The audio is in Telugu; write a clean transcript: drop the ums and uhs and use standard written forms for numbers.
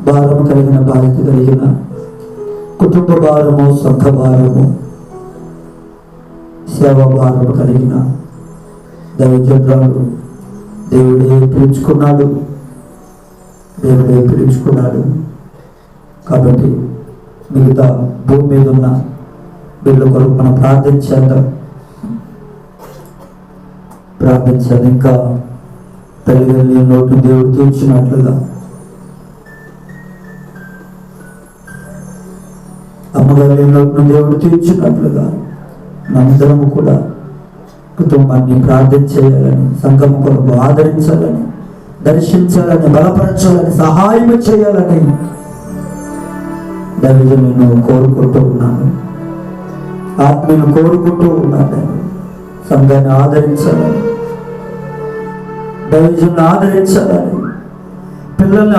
భారం కలిగిన బాధ్యత కలిగిన కుటుంబ భారము, సొంత భారము, సేవ భారము కలిగిన దైవజనురాలు దేవుడే పిలుచుకున్నాడు. కాబట్టి మిగతా భూమి మీద ఉన్న వీళ్ళ కొరకు మనం ప్రార్థించేద్దాం. ఇంకా తల్లిదండ్రుల నోటు దేవుడు తీర్చినట్లుగా, అమ్మగారి నోటును దేవుడు తీర్చినట్లుగా మనందరము కూడా కుటుంబాన్ని ప్రార్థన చేయాలని, సంఘం కొరకు ఆదరించాలని, దర్శించాలని, బలపరచాలని, సహాయం చేయాలని దైవజనులను కోరుకుంటూ ఉన్నాను. ఆత్మీయులను కోరుకుంటూ ఉన్నాను. సంఘాన్ని ఆదరించాలని, దైవజనులను ఆదరించాలని, పిల్లల్ని